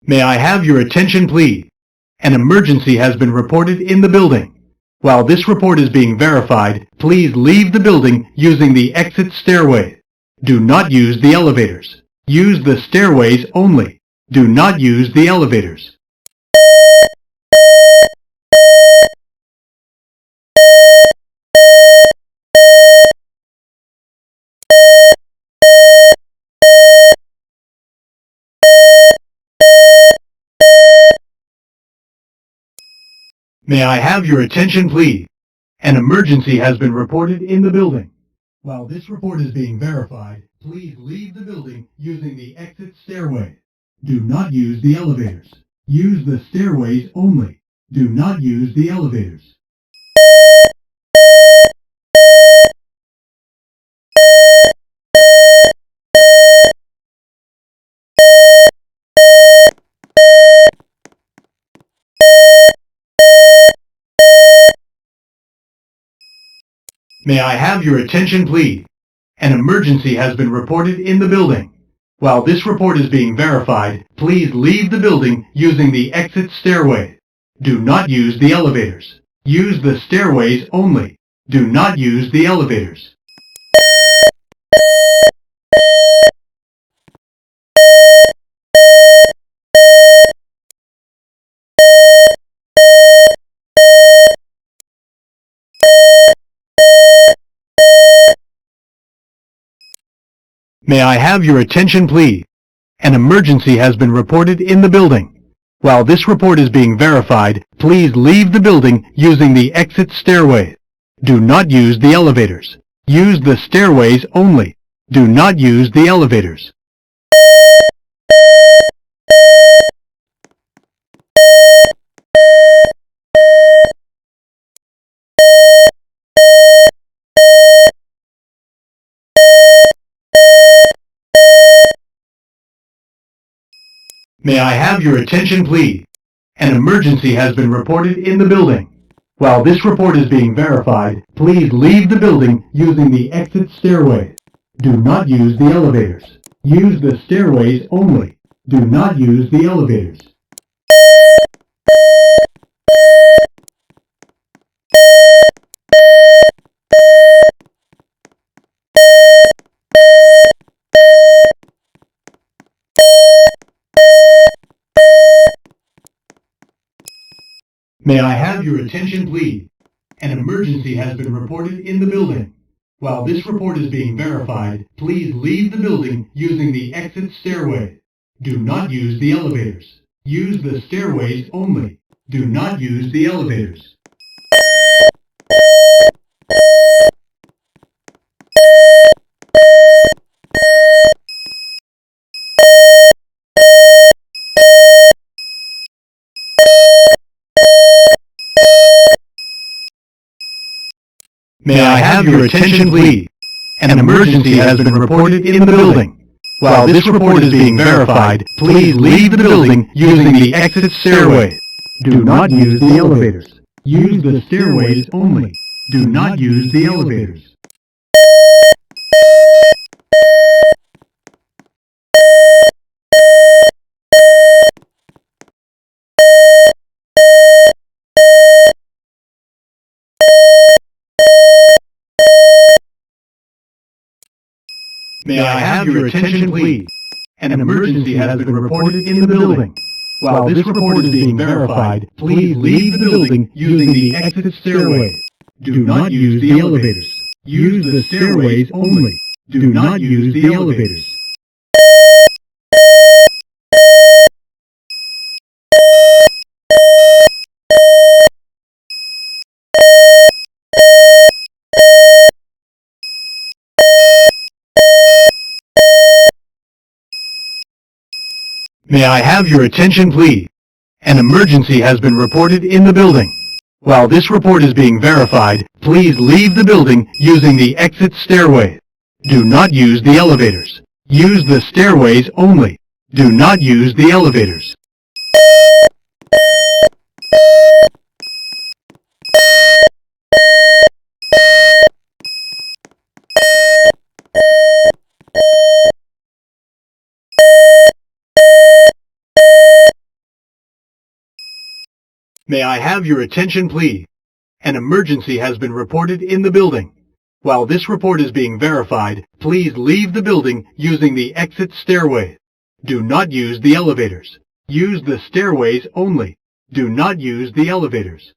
May I have your attention, please? An emergency has been reported in the building. While this report is being verified, please leave the building using the exit stairway. Do not use the elevators. Use the stairways only. Do not use the elevators. May I have your attention, please? An emergency has been reported in the building. While this report is being verified, please leave the building using the exit stairway. Do not use the elevators. Use the stairways only. Do not use the elevators. May I have your attention, please? An emergency has been reported in the building. While this report is being verified, please leave the building using the exit stairway. Do not use the elevators. Use the stairways only. Do not use the elevators. May I have your attention, please? An emergency has been reported in the building. While this report is being verified, please leave the building using the exit stairway. Do not use the elevators. Use the stairways only. Do not use the elevators. May I have your attention, please? An emergency has been reported in the building. While this report is being verified, please leave the building using the exit stairway. Do not use the elevators. Use the stairways only. Do not use the elevators. May I have your attention, please? An emergency has been reported in the building. While this report is being verified, please leave the building using the exit stairway. Do not use the elevators. Use the stairways only. Do not use the elevators. May I have your attention, please? An emergency has been reported in the building. While this report is being verified, please leave the building using the exit stairway. Do not use the elevators. Use the stairways only. Do not use the elevators. May I have your attention, please? An emergency has been reported in the building. While this report is being verified, please leave the building using the exit stairway. Do not use the elevators. Use the stairways only. Do not use the elevators. May I have your attention, please? An emergency has been reported in the building. While this report is being verified, please leave the building using the exit stairway. Do not use the elevators. Use the stairways only. Do not use the elevators. May I have your attention, please? An emergency has been reported in the building. While this report is being verified, please leave the building using the exit stairway. Do not use the elevators. Use the stairways only. Do not use the elevators.